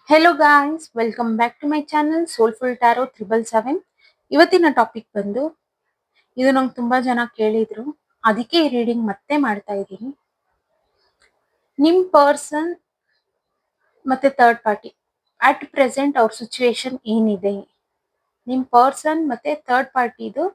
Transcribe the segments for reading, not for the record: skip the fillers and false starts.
Hello guys, welcome back to my channel soulful tarot 777. ಇವತ್ತಿನ topic ಬಂದು ಇದು ನಂಗೆ ತುಂಬಾ ಜನ ಕೇಳಿದ್ರು, ಅದಕ್ಕೆ ಈ ರೀಡಿಂಗ್ ಮತ್ತೆ ಮಾಡ್ತಾ ಇದ್ದೀನಿ. ನಿಮ್ ಪರ್ಸನ್ ಮತ್ತೆ ಥರ್ಡ್ ಪಾರ್ಟಿ ಅಟ್ ಪ್ರೆಸೆಂಟ್ ಅವ್ರ ಸಿಚುವೇಶನ್ ಏನಿದೆ, ನಿಮ್ ಪರ್ಸನ್ ಮತ್ತೆ ಥರ್ಡ್ ಪಾರ್ಟಿದು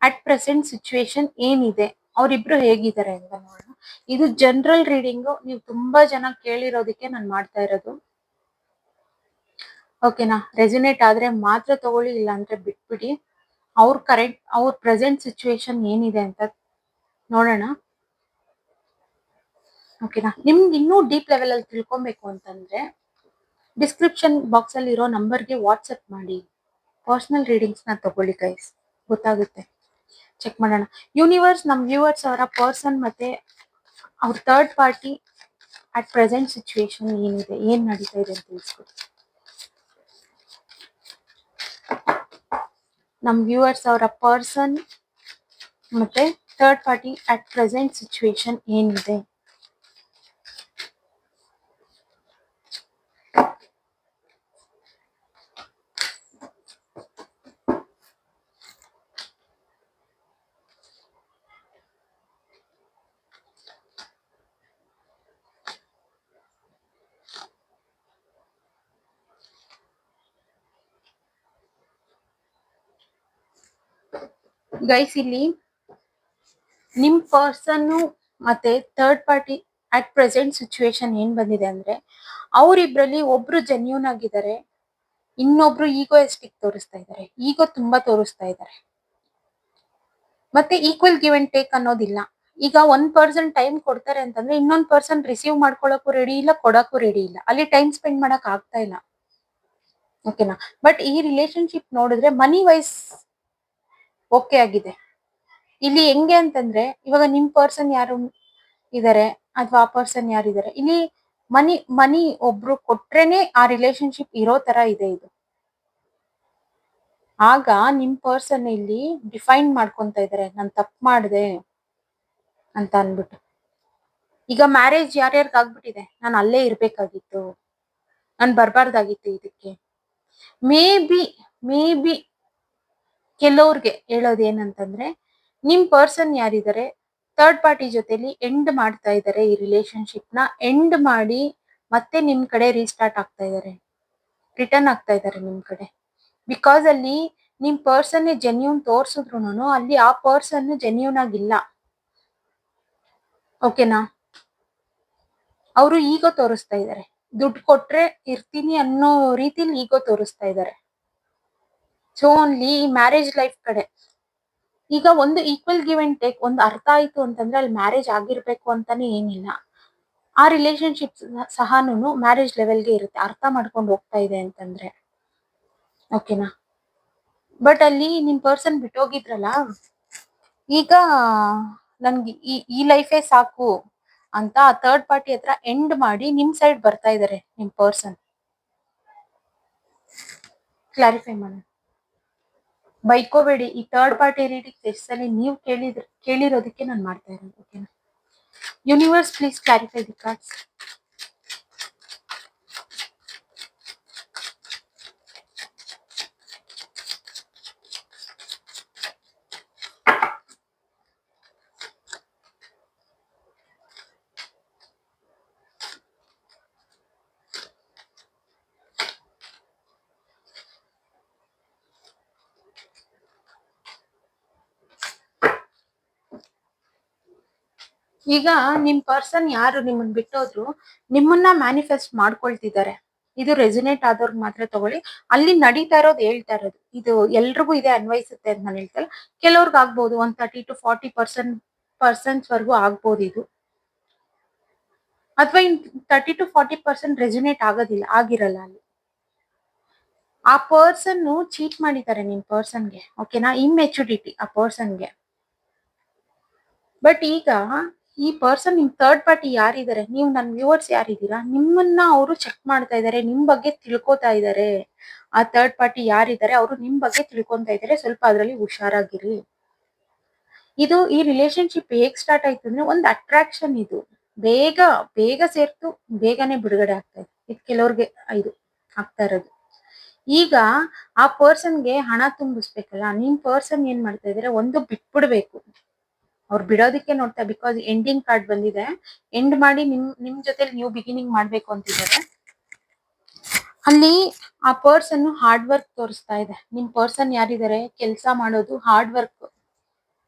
ಅಟ್ ಪ್ರೆಸೆಂಟ್ ಸಿಚುವೇಶನ್ ಏನಿದೆ, ಅವರಿಬ್ರು ಹೇಗಿದ್ದಾರೆ ಅಂತ ನೋಡೋಣ. ಇದು ಜನರಲ್ ರೀಡಿಂಗು, ನೀವು ತುಂಬಾ ಜನ ಕೇಳಿರೋದಕ್ಕೆ ನಾನು ಮಾಡ್ತಾ ಇರೋದು. ಓಕೆನಾ? ರೆಸಿನೇಟ್ ಆದ್ರೆ ಮಾತ್ರ ತಗೊಳ್ಳಿ, ಇಲ್ಲ ಅಂದ್ರೆ ಬಿಟ್ಬಿಡಿ. ಅವ್ರ ಪ್ರೆಸೆಂಟ್ ಸಿಚುವೇಶನ್ ಏನಿದೆ ಅಂತ ನೋಡೋಣ. ಓಕೆನಾ? ನಿಮ್ಗೆ ಇನ್ನೂ ಡೀಪ್ ಲೆವೆಲ್ ಅಲ್ಲಿ ತಿಳ್ಕೊಬೇಕು ಅಂತಂದ್ರೆ ಡಿಸ್ಕ್ರಿಪ್ಷನ್ ಬಾಕ್ಸ್ ಅಲ್ಲಿ ಇರೋ ನಂಬರ್ಗೆ ವಾಟ್ಸ್ಆಪ್ ಮಾಡಿ ಪರ್ಸನಲ್ ರೀಡಿಂಗ್ಸ್ ನ ತಗೊಳ್ಳಿ ಗೈಸ್, ಗೊತ್ತಾಗುತ್ತೆ. ಚೆಕ್ ಮಾಡೋಣ. ಯೂನಿವರ್ಸ್ ನಮ್ ವ್ಯೂವರ್ಸ್ ಅವರ ಪರ್ಸನ್ ಮತ್ತೆ ಅವ್ರ third party at present situation ಏನಿದೆ, ಏನ್ ನಡೀತಾ ಇದೆ ಅಂತ ತಿಳಿಸ್ಕೊಡಿ. ನಮ್ ವ್ಯೂವರ್ಸ್ ಅವರ ಪರ್ಸನ್ ಮತ್ತೆ third party at present situation ಏನಿದೆ. ಗೈಸ್, ಇಲ್ಲಿ ನಿಮ್ ಪರ್ಸನ್ ಮತ್ತೆ third party at present situation ಏನ್ ಬಂದಿದೆ ಅಂದ್ರೆ, ಅವರಿಬ್ರಲ್ಲಿ ಒಬ್ರು ಜೆನ್ಯೂನ್ ಆಗಿದ್ದಾರೆ, ಇನ್ನೊಬ್ರು ಈಗೋಯಿಸ್ಟಿಕ್ ತೋರಿಸ್ತಾ ಇದ್ದಾರೆ, ಈಗೋ ತುಂಬಾ ತೋರಿಸ್ತಾ ಇದ್ದಾರೆ. ಮತ್ತೆ ಈಕ್ವಲ್ ಗಿವ್ ಅಂಡ್ ಟೇಕ್ ಅನ್ನೋದಿಲ್ಲ. ಈಗ ಒಂದ್ ಪರ್ಸನ್ ಟೈಮ್ ಕೊಡ್ತಾರೆ ಅಂತಂದ್ರೆ ಇನ್ನೊಂದ್ ಪರ್ಸನ್ ರಿಸೀವ್ ಮಾಡ್ಕೊಳಕ್ಕೂ ರೆಡಿ ಇಲ್ಲ, ಕೊಡಕ್ಕೂ ರೆಡಿ ಇಲ್ಲ. ಅಲ್ಲಿ ಟೈಮ್ ಸ್ಪೆಂಡ್ ಮಾಡಕ್ ಆಗ್ತಾ ಇಲ್ಲ. ಓಕೆನಾ? ಬಟ್ ಈ ರಿಲೇಶನ್ಶಿಪ್ ನೋಡಿದ್ರೆ ಮನಿ ವೈಸ್ ಓಕೆ ಆಗಿದೆ. ಇಲ್ಲಿ ಹೆಂಗೆ ಅಂತಂದ್ರೆ, ಇವಾಗ ನಿಮ್ ಪರ್ಸನ್ ಯಾರು ಇದಾರೆ ಅಥವಾ ಆ ಪರ್ಸನ್ ಯಾರಿದ್ದಾರೆ, ಇಲ್ಲಿ ಮನಿ ಒಬ್ರು ಕೊಟ್ರೇನೆ ಆ ರಿಲೇಶನ್ಶಿಪ್ ಇರೋ ತರ ಇದೆ ಇದು. ಆಗ ನಿಮ್ ಪರ್ಸನ್ ಇಲ್ಲಿ ಡಿಫೈನ್ ಮಾಡ್ಕೊಂತ ಇದಾರೆ, ನಾನ್ ತಪ್ಪು ಮಾಡಿದೆ ಅಂತ ಅನ್ಬಿಟ್ಟು. ಈಗ ಮ್ಯಾರೇಜ್ ಯಾರ್ಯಾರ್ಗ್ ಆಗ್ಬಿಟ್ಟಿದೆ, ನಾನು ಅಲ್ಲೇ ಇರ್ಬೇಕಾಗಿತ್ತು, ನಾನ್ ಬರ್ಬಾರ್ದಾಗಿತ್ತು ಇದಕ್ಕೆ. ಮೇ ಬಿ ಕೆಲವ್ರಿಗೆ ಹೇಳೋದು ಏನಂತಂದ್ರೆ, ನಿಮ್ ಪರ್ಸನ್ ಯಾರಿದ್ದಾರೆ ಥರ್ಡ್ ಪಾರ್ಟಿ ಜೊತೆಲಿ ಎಂಡ್ ಮಾಡ್ತಾ ಇದ್ದಾರೆ, ಈ ರಿಲೇಶನ್ಶಿಪ್ ನ ಎಂಡ್ ಮಾಡಿ ಮತ್ತೆ ನಿಮ್ ಕಡೆ ರೀಸ್ಟಾರ್ಟ್ ಆಗ್ತಾ ಇದ್ದಾರೆ, ರಿಟರ್ನ್ ಆಗ್ತಾ ಇದ್ದಾರೆ ನಿಮ್ ಕಡೆ. ಬಿಕಾಸ್ ಅಲ್ಲಿ ನಿಮ್ ಪರ್ಸನ್ ಜೆನ್ಯೂನ್ ತೋರ್ಸಿದ್ರು ಅಲ್ಲಿ ಆ ಪರ್ಸನ್ ಜೆನ್ಯೂನ್ ಆಗಿಲ್ಲ. ಓಕೆನಾ? ಅವರು ಈಗೋ ತೋರಿಸ್ತಾ ಇದ್ದಾರೆ, ದುಡ್ಡು ಕೊಟ್ರೆ ಇರ್ತೀನಿ ಅನ್ನೋ ರೀತಿಲಿ ಈಗೋ ತೋರಿಸ್ತಾ ಇದ್ದಾರೆ. ಸೊ ಓನ್ಲಿ ಈ ಮ್ಯಾರೇಜ್ ಲೈಫ್ ಕಡೆ ಈಗ ಒಂದು ಈಕ್ವಲ್ ಗಿವ್ ಅಂಡ್ ಟೇಕ್ ಒಂದು ಅರ್ಥ ಆಯ್ತು ಅಂತಂದ್ರೆ ಅಲ್ಲಿ ಮ್ಯಾರೇಜ್ ಆಗಿರ್ಬೇಕು ಅಂತಾನೆ ಏನಿಲ್ಲ. ಆ ರಿಲೇಶನ್ಶಿಪ್ ಸಹನೂ ಮ್ಯಾರೇಜ್ ಲೆವೆಲ್ಗೆ ಇರುತ್ತೆ, ಅರ್ಥ ಮಾಡ್ಕೊಂಡು ಹೋಗ್ತಾ ಇದೆ ಅಂತಂದ್ರೆ. ಓಕೆನಾ? ಬಟ್ ಅಲ್ಲಿ ನಿಮ್ ಪರ್ಸನ್ ಬಿಟ್ಟೋಗಿದ್ರಲ್ಲ, ಈಗ ನನ್ಗೆ ಈ ಲೈಫೇ ಸಾಕು ಅಂತ ಥರ್ಡ್ ಪಾರ್ಟಿ ಹತ್ರ ಎಂಡ್ ಮಾಡಿ ನಿಮ್ ಸೈಡ್ ಬರ್ತಾ ಇದಾರೆ ನಿಮ್ ಪರ್ಸನ್. ಕ್ಲಾರಿಫೈ ಮಾಡೋಣ, ಬೈಕೋಬೇಡಿ. ಈ ಥರ್ಡ್ ಪಾರ್ಟಿ ರೀಡಿಂಗ್ ಎಷ್ಟಲ್ಲಿ ನೀವು ಕೇಳಿರೋದಕ್ಕೆ ನಾನು ಮಾಡ್ತಾ ಇರೋದು. ಓಕೆನಾ? Universe please clarify the cards. ಈಗ ನಿಮ್ ಪರ್ಸನ್ ಯಾರು ನಿಮ್ಮನ್ನ ಬಿಟ್ಟೋದ್ರು, ನಿಮ್ಮನ್ನ ಮ್ಯಾನಿಫೆಸ್ಟ್ ಮಾಡ್ಕೊಳ್ತಿದ್ದಾರೆ. ಇದು ರೆಸಿನೇಟ್ ಆದವ್ರಿಗೆ ಮಾತ್ರ ತಗೊಳ್ಳಿ. ಅಲ್ಲಿ ನಡೀತಾ ಇರೋದು ಹೇಳ್ತಾ ಇರೋದು, ಇದು ಎಲ್ರಿಗೂ ಇದೆ ಅನ್ವಯಿಸುತ್ತೆ ಅಂತ ನಾನು ಹೇಳ್ತಲ್ಲ. ಕೆಲವ್ರಿಗೆ ಆಗ್ಬೋದು, 30 to 40% ವರ್ಗೂ ಆಗ್ಬೋದು ಇದು. ಅಥವಾ 30 to 40% ರೆಸಿನೇಟ್ ಆಗಿರಲ್ಲ ಅಲ್ಲಿ. ಆ ಪರ್ಸನ್ ಚೀಟ್ ಮಾಡಿದ್ದಾರೆ ನಿಮ್ ಪರ್ಸನ್ಗೆ. ಓಕೆನಾ? ಇಮ್ಮೆಚುರಿಟಿ ಆ ಪರ್ಸನ್ಗೆ. ಬಟ್ ಈಗ ಈ ಪರ್ಸನ್ ನಿಮ್ ಥರ್ಡ್ ಪಾರ್ಟಿ ಯಾರಿದ್ದಾರೆ, ನೀವು ನನ್ನ ವ್ಯೂವರ್ಸ್ ಯಾರಿದ್ದೀರಾ, ನಿಮ್ಮನ್ನ ಅವರು ಚೆಕ್ ಮಾಡ್ತಾ ಇದ್ದಾರೆ, ನಿಮ್ ಬಗ್ಗೆ ತಿಳ್ಕೊತಾ ಇದ್ದಾರೆ. ಆ ಥರ್ಡ್ ಪಾರ್ಟಿ ಯಾರಿದ್ದಾರೆ ಅವರು ನಿಮ್ ಬಗ್ಗೆ ತಿಳ್ಕೊತಾ ಇದ್ದಾರೆ, ಸ್ವಲ್ಪ ಅದ್ರಲ್ಲಿ ಹುಷಾರಾಗಿರಿ. ಇದು ಈ ರಿಲೇಶನ್ಶಿಪ್ ಹೇಗ್ ಸ್ಟಾರ್ಟ್ ಆಯ್ತು ಅಂದ್ರೆ, ಒಂದು ಅಟ್ರಾಕ್ಷನ್. ಇದು ಬೇಗ ಸೇರ್ತು ಬೇಗನೆ ಬಿಡುಗಡೆ ಆಗ್ತಾ ಇದೆ. ಇದು ಕೆಲವ್ರಿಗೆ ಇದು ಆಗ್ತಾ ಇರೋದು. ಈಗ ಆ ಪರ್ಸನ್ಗೆ ಹಣ ತುಂಬಿಸ್ಬೇಕಲ್ಲ, ನಿಮ್ ಪರ್ಸನ್ ಏನ್ ಮಾಡ್ತಾ ಇದಾರೆ, ಒಂದು ಬಿಟ್ಬಿಡ್ಬೇಕು. ಅವ್ರು ಬಿಡೋದಕ್ಕೆ ನೋಡ್ತಾ, ಬಿಕಾಸ್ ಎಂಡಿಂಗ್ ಕಾರ್ಡ್ ಬಂದಿದೆ, ಎಂಡ್ ಮಾಡಿ ನಿಮ್ ಜೊತೆ ನ್ಯೂ ಬಿಗಿನಿಂಗ್ ಮಾಡ್ಬೇಕು ಅಂತಿದ್ದಾರೆ. ಅಲ್ಲಿ ಆ ಪರ್ಸನ್ ಹಾರ್ಡ್ ವರ್ಕ್ ತೋರಿಸ್ತಾ ಇದೆ. ನಿಮ್ ಪರ್ಸನ್ ಯಾರಿದ್ದಾರೆ, ಕೆಲಸ ಮಾಡೋದು ಹಾರ್ಡ್ ವರ್ಕ್.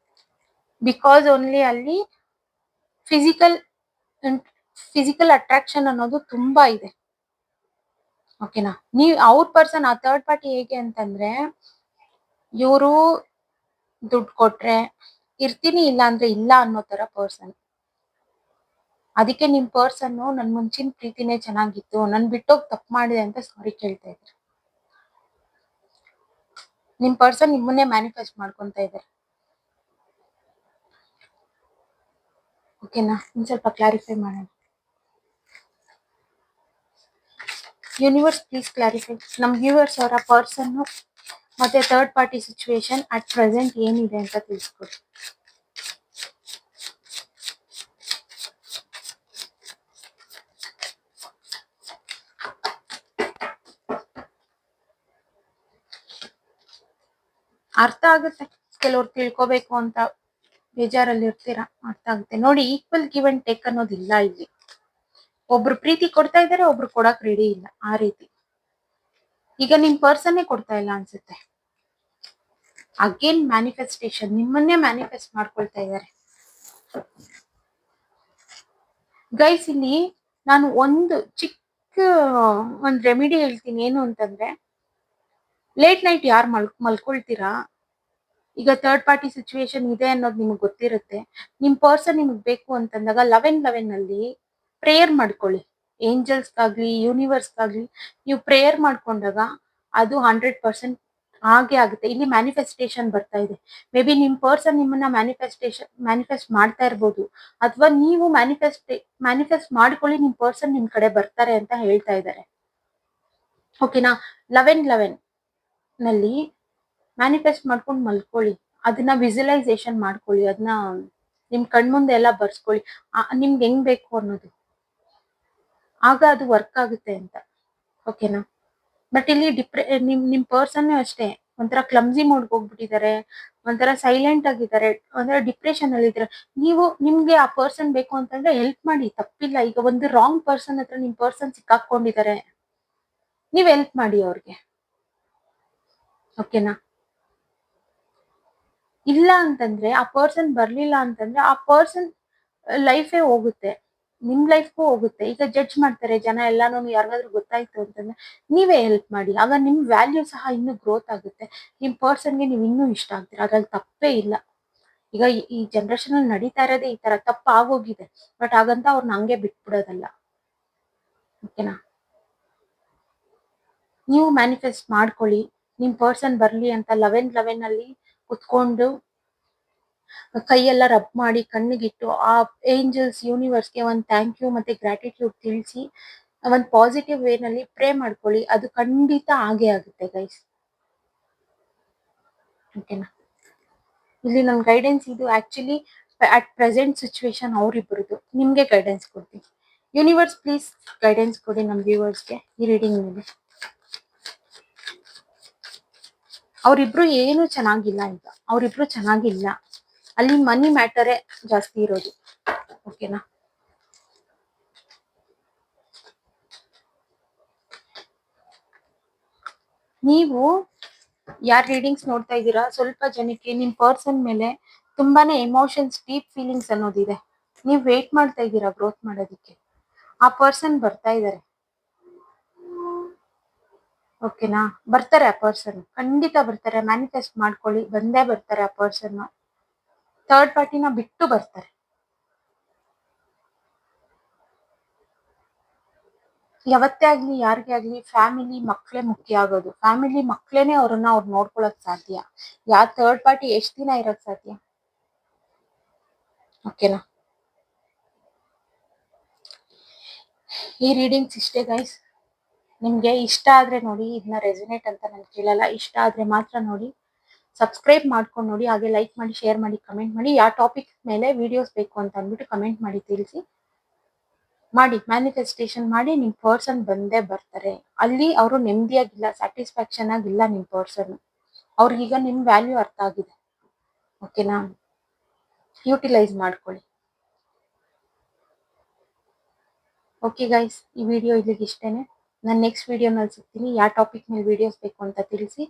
ಬಿಕಾಸ್ ಓನ್ಲಿ ಅಲ್ಲಿ ಫಿಸಿಕಲ್ ಅಟ್ರಾಕ್ಷನ್ ಅನ್ನೋದು ತುಂಬಾ ಇದೆ. ಓಕೆನಾ. ನೀವ್ ಅವ್ರ ಪರ್ಸನ್, ಆ ಥರ್ಡ್ ಪಾರ್ಟಿ ಹೇಗೆ ಅಂತಂದ್ರೆ, ಇವರು ದುಡ್ಡು ಕೊಟ್ರೆ ಇರ್ತೀನಿ, ಇಲ್ಲ ಅಂದ್ರೆ ಇಲ್ಲ ಅನ್ನೋ ತರ ಪರ್ಸನ್. ಅದಕ್ಕೆ ನಿಮ್ ಪರ್ಸನ್ ನನ್ ಮುಂಚಿನ ಪ್ರೀತಿನೇ ಚೆನ್ನಾಗಿತ್ತು, ನನ್ ಬಿಟ್ಟೋಗ್ ತಪ್ಪು ಮಾಡಿದೆ ಅಂತ ಸಾರಿ ಕೇಳ್ತಾ ಇದ್ದಾರೆ. ನಿಮ್ ಪರ್ಸನ್ ನಿಮ್ಮನ್ನೇ ಮ್ಯಾನಿಫೆಸ್ಟ್ ಮಾಡ್ಕೊಂತ ಇದ್ದಾರೆ. ಓಕೆನಾ. ಇನ್ ಸ್ವಲ್ಪ ಕ್ಲಾರಿಫೈ ಮಾಡೋಣ. Universe please clarify. ನಮ್ ವ್ಯೂವರ್ಸ್ ಅವರ ಪರ್ಸನ್ ಮತ್ತೆ third party situation at present ಏನಿದೆ ಅಂತ ತಿಳಿಸ್ಕೊಡಿ. ಅರ್ಥ ಆಗುತ್ತೆ, ಕೆಲವ್ರು ತಿಳ್ಕೊಬೇಕು ಅಂತ ಬೇಜಾರಲ್ಲಿ ಇರ್ತೀರಾ, ಅರ್ಥ ಆಗುತ್ತೆ. ನೋಡಿ, ಈಕ್ವಲ್ ಗಿವ್ ಅಂಡ್ ಟೇಕ್ ಅನ್ನೋದಿಲ್ಲ ಇಲ್ಲಿ. ಒಬ್ರು ಪ್ರೀತಿ ಕೊಡ್ತಾ ಇದಾರೆ, ಒಬ್ರು ಕೊಡಕ್ ರೆಡಿ ಇಲ್ಲ, ಆ ರೀತಿ. ಈಗ ನಿಮ್ ಪರ್ಸನ್ನೇ ಕೊಡ್ತಾ ಇಲ್ಲ ಅನ್ಸುತ್ತೆ. ಅಗೇನ್ ಮ್ಯಾನಿಫೆಸ್ಟೇಷನ್, ನಿಮ್ಮನ್ನೇ ಮ್ಯಾನಿಫೆಸ್ಟ್ ಮಾಡ್ಕೊಳ್ತಾ ಇದ್ದಾರೆ. ಗೈಸ್, ಇಲ್ಲಿ ನಾನು ಒಂದು ಚಿಕ್ಕ ಒಂದ್ ರೆಮಿಡಿ ಹೇಳ್ತೀನಿ. ಏನು ಅಂತಂದ್ರೆ, ಲೇಟ್ ನೈಟ್ ಯಾರು ಮಲ್ಕೊಳ್ತೀರಾ, ಈಗ ಥರ್ಡ್ ಪಾರ್ಟಿ ಸಿಚುವೇಶನ್ ಇದೆ ಅನ್ನೋದು ನಿಮ್ಗೆ ಗೊತ್ತಿರುತ್ತೆ. ನಿಮ್ ಪರ್ಸನ್ ನಿಮ್ಗೆ ಬೇಕು ಅಂತಂದಾಗ 11 ಅಲ್ಲಿ ಪ್ರೇಯರ್ ಮಾಡ್ಕೊಳ್ಳಿ. ಏಂಜಲ್ಸ್ಗಾಗ್ಲಿ ಯೂನಿವರ್ಸ್ಗಾಗ್ಲಿ ನೀವು ಪ್ರೇಯರ್ ಮಾಡ್ಕೊಂಡಾಗ ಅದು 100% ಹಾಗೆ ಆಗುತ್ತೆ. ಇಲ್ಲಿ ಮ್ಯಾನಿಫೆಸ್ಟೇಷನ್ ಬರ್ತಾ ಇದೆ. ಮೇ ಬಿ ನಿಮ್ ಪರ್ಸನ್ ನಿಮ್ಮನ್ನ ಮ್ಯಾನಿಫೆಸ್ಟ್ ಮಾಡ್ತಾ ಇರ್ಬೋದು, ಅಥವಾ ನೀವು ಮ್ಯಾನಿಫೆಸ್ಟ್ ಮಾಡ್ಕೊಳ್ಳಿ, ನಿಮ್ ಪರ್ಸನ್ ನಿಮ್ ಕಡೆ ಬರ್ತಾರೆ ಅಂತ ಹೇಳ್ತಾ ಇದ್ದಾರೆ. ಓಕೆನಾ. 11 ನಲ್ಲಿ ಮ್ಯಾನಿಫೆಸ್ಟ್ ಮಾಡ್ಕೊಂಡು ಮಲ್ಕೊಳ್ಳಿ, ಅದನ್ನ ವಿಜುವಲೈಸೇಷನ್ ಮಾಡ್ಕೊಳ್ಳಿ, ಅದನ್ನ ನಿಮ್ ಕಣ್ಮುಂದೆ ಎಲ್ಲ ಬರ್ಸ್ಕೊಳ್ಳಿ, ನಿಮ್ಗೆ ಹೆಂಗ್ ಬೇಕು ಅನ್ನೋದು, ಆಗ ಅದು ವರ್ಕ್ ಆಗುತ್ತೆ ಅಂತ. ಓಕೆನಾ. ಬಟ್ ಇಲ್ಲಿ ನಿಮ್ ಪರ್ಸನ್ ಅಷ್ಟೇ ಒಂಥರ ಕ್ಲಮ್ಸಿ ಮೋಡ್ಗೆ ಹೋಗ್ಬಿಟ್ಟಿದ್ದಾರೆ, ಒಂಥರ ಸೈಲೆಂಟ್ ಆಗಿದ್ದಾರೆ, ಒಂಥರ ಡಿಪ್ರೆಷನ್ ಅಲ್ಲಿ ಇದ್ದಾರೆ. ನಿಮ್ಗೆ ಆ ಪರ್ಸನ್ ಬೇಕು ಅಂತಂದ್ರೆ ಹೆಲ್ಪ್ ಮಾಡಿ, ತಪ್ಪಿಲ್ಲ. ಈಗ ಒಂದು ರಾಂಗ್ ಪರ್ಸನ್ ಹತ್ರ ನಿಮ್ ಪರ್ಸನ್ ಸಿಕ್ಕಾಕೊಂಡಿದ್ದಾರೆ, ನೀವ್ ಹೆಲ್ಪ್ ಮಾಡಿ ಅವ್ರಿಗೆ. ಓಕೆನಾ. ಇಲ್ಲ ಅಂತಂದ್ರೆ, ಆ ಪರ್ಸನ್ ಬರ್ಲಿಲ್ಲ ಅಂತಂದ್ರೆ ಆ ಪರ್ಸನ್ ಲೈಫೇ ಹೋಗುತ್ತೆ, ನಿಮ್ ಲೈಫ್ಗೂ ಹೋಗುತ್ತೆ. ಈಗ ಜಡ್ಜ್ ಮಾಡ್ತಾರೆ ಜನ ಎಲ್ಲಾನು, ಯಾರಿಗಾದ್ರೂ ಗೊತ್ತಾಯ್ತು ಅಂತಂದ್ರೆ ನೀವೇ ಹೆಲ್ಪ್ ಮಾಡಿ, ಆಗ ನಿಮ್ ವ್ಯಾಲ್ಯೂ ಸಹ ಇನ್ನೂ ಗ್ರೋತ್ ಆಗುತ್ತೆ. ನಿಮ್ ಪರ್ಸನ್ಗೆ ನೀವು ಇನ್ನೂ ಇಷ್ಟ ಆಗ್ತೀರ, ಅದ್ರಲ್ಲಿ ತಪ್ಪೇ ಇಲ್ಲ. ಈಗ ಈ ಜನರೇಷನ್ ಅಲ್ಲಿ ನಡೀತಾ ಇರೋದೇ ಈ ತರ, ತಪ್ಪ ಆಗೋಗಿದೆ. ಬಟ್ ಹಾಗಂತ ಅವ್ರನ್ನ ಹಂಗೆ ಬಿಟ್ಬಿಡೋದಲ್ಲ. ಓಕೆನಾ. ನೀವು ಮ್ಯಾನಿಫೆಸ್ಟ್ ಮಾಡ್ಕೊಳ್ಳಿ, ನಿಮ್ ಪರ್ಸನ್ ಬರ್ಲಿ ಅಂತ 11 ಅಲ್ಲಿ ಕುತ್ಕೊಂಡು ಕೈಯೆಲ್ಲ ರಬ್ ಮಾಡಿ ಕಣ್ಣಿಗಿಟ್ಟು ಆ ಏಂಜಲ್ಸ್ ಯೂನಿವರ್ಸ್ಗೆ ಒಂದು ಥ್ಯಾಂಕ್ ಯು ಮತ್ತೆ ಗ್ರಾಟಿಟ್ಯೂಡ್ ತಿಳಿಸಿ ಒಂದು ಪಾಸಿಟಿವ್ ವೇನಲ್ಲಿ ಪ್ರೇ ಮಾಡ್ಕೊಳ್ಳಿ, ಅದು ಖಂಡಿತ ಹಾಗೆ ಆಗುತ್ತೆ ಗೈಸ್. ಓಕೆನಾ. ಇಲ್ಲಿ ನನ್ನ ಗೈಡೆನ್ಸ್ ಇದು ಆಕ್ಚುಲಿ ಅಟ್ ಪ್ರೆಸೆಂಟ್ ಸಿಚುವೇಶನ್ ಅವರಿಬ್ಬರದು. ನಿಮ್ಗೆ ಗೈಡೆನ್ಸ್ ಕೊಡ್ತೀನಿ. ಯೂನಿವರ್ಸ್ ಪ್ಲೀಸ್ ಗೈಡೆನ್ಸ್ ಕೊಡಿ ನಮ್ಮ ವ್ಯೂವರ್ಸ್ಗೆ ಈ ರೀಡಿಂಗ್ ಮೇಲೆ. ಅವರಿಬ್ರು ಏನು ಚೆನ್ನಾಗಿಲ್ಲ, ಈಗ ಅವರಿಬ್ರು ಚೆನ್ನಾಗಿಲ್ಲ. ಅಲ್ಲಿ ಮನಿ ಮ್ಯಾಟರೇ ಜಾಸ್ತಿ ಇರೋದು. ಓಕೆನಾ. ನೀವು ಯಾರ್ ರೀಡಿಂಗ್ಸ್ ನೋಡ್ತಾ ಇದ್ದೀರಾ, ಸ್ವಲ್ಪ ಜನಕ್ಕೆ ನಿಮ್ ಪರ್ಸನ್ ಮೇಲೆ ತುಂಬಾನೇ ಎಮೋಷನ್ಸ್, ಡೀಪ್ ಫೀಲಿಂಗ್ಸ್ ಅನ್ನೋದಿದೆ. ನೀವು ವೇಟ್ ಮಾಡ್ತಾ ಇದ್ದೀರಾ ಗ್ರೋತ್ ಮಾಡೋದಕ್ಕೆ. ಆ ಪರ್ಸನ್ ಬರ್ತಾ ಇದ್ದಾರೆ. ಓಕೆನಾ. ಬರ್ತಾರೆ, ಆ ಪರ್ಸನ್ ಖಂಡಿತ ಬರ್ತಾರೆ. ಮ್ಯಾನಿಫೆಸ್ಟ್ ಮಾಡ್ಕೊಳ್ಳಿ, ಬಂದೇ ಬರ್ತಾರೆ ಆ ಪರ್ಸನ್. ಥರ್ಡ್ ಪಾರ್ಟಿನ ಬಿಟ್ಟು ಬರ್ತಾರೆ. ಯಾವತ್ತೇ ಆಗ್ಲಿ ಯಾರಿಗೇ ಆಗ್ಲಿ ಫ್ಯಾಮಿಲಿ ಮಕ್ಳೇ ಮುಖ್ಯ ಆಗೋದು. ಫ್ಯಾಮಿಲಿ ಮಕ್ಳೇನೆ ಅವ್ರು ನೋಡ್ಕೊಳಕ್ ಸಾಧ್ಯ. ಯಾವ ಥರ್ಡ್ ಪಾರ್ಟಿ ಎಷ್ಟ್ ದಿನ ಇರಕ್ ಸಾಧ್ಯ. ಓಕೆನಾ. ಈ ರೀಡಿಂಗ್ಸ್ ಇಷ್ಟೇ ಗೈಸ್. ನಿಮ್ಗೆ ಇಷ್ಟ ಆದ್ರೆ ನೋಡಿ, ಇದನ್ನ ರೆಸನೇಟ್ ಅಂತ ನಾನು ಕೇಳಲ್ಲ, ಇಷ್ಟ ಆದ್ರೆ ಮಾತ್ರ ನೋಡಿ. ಸಬ್ಸ್ಕ್ರೈಬ್ ಮಾಡ್ಕೊಂಡು ನೋಡಿ, ಹಾಗೆ ಲೈಕ್ ಮಾಡಿ, ಶೇರ್ ಮಾಡಿ, ಕಮೆಂಟ್ ಮಾಡಿ. ಯಾವ ಟಾಪಿಕ್ ಮೇಲೆ ವಿಡಿಯೋಸ್ ಬೇಕು ಅಂತ ಅಂದ್ಬಿಟ್ಟು ಕಮೆಂಟ್ ಮಾಡಿ ತಿಳಿಸಿ. ಮಾಡಿ, ಮ್ಯಾನಿಫೆಸ್ಟೇಷನ್ ಮಾಡಿ, ನಿಮ್ ಪರ್ಸನ್ ಬಂದೇ ಬರ್ತಾರೆ. ಅಲ್ಲಿ ಅವರು ನೆಮ್ಮದಿಯಾಗಿಲ್ಲ, ಸ್ಯಾಟಿಸ್ಫ್ಯಾಕ್ಷನ್ ಆಗಿಲ್ಲ ನಿಮ್ ಪರ್ಸನ್. ಅವ್ರಿಗೀಗ ನಿಮ್ ವ್ಯಾಲ್ಯೂ ಅರ್ಥ ಆಗಿದೆ. ಓಕೆನಾ? ಯೂಟಿಲೈಸ್ ಮಾಡ್ಕೊಳ್ಳಿ. ಓಕೆ ಗೈಸ್, ಈ ವಿಡಿಯೋ ಇಲ್ಲಿಗೆ ಇಷ್ಟೇನೆ. ನಾನು ನೆಕ್ಸ್ಟ್ ವಿಡಿಯೋನಲ್ಲಿ ಸಿಗ್ತೀನಿ. ಯಾವ ಟಾಪಿಕ್ ಮೇಲೆ ವಿಡಿಯೋಸ್ ಬೇಕು ಅಂತ ತಿಳಿಸಿ.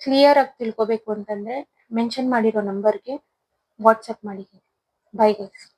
ಕ್ಲಿಯರ್ ಆಗಿ ತಿಳ್ಕೊಬೇಕು ಅಂತಂದ್ರೆ ಮೆನ್ಷನ್ ಮಾಡಿರೋ ನಂಬರ್ಗೆ ವಾಟ್ಸಪ್ ಮಾಡಿ. Bye guys.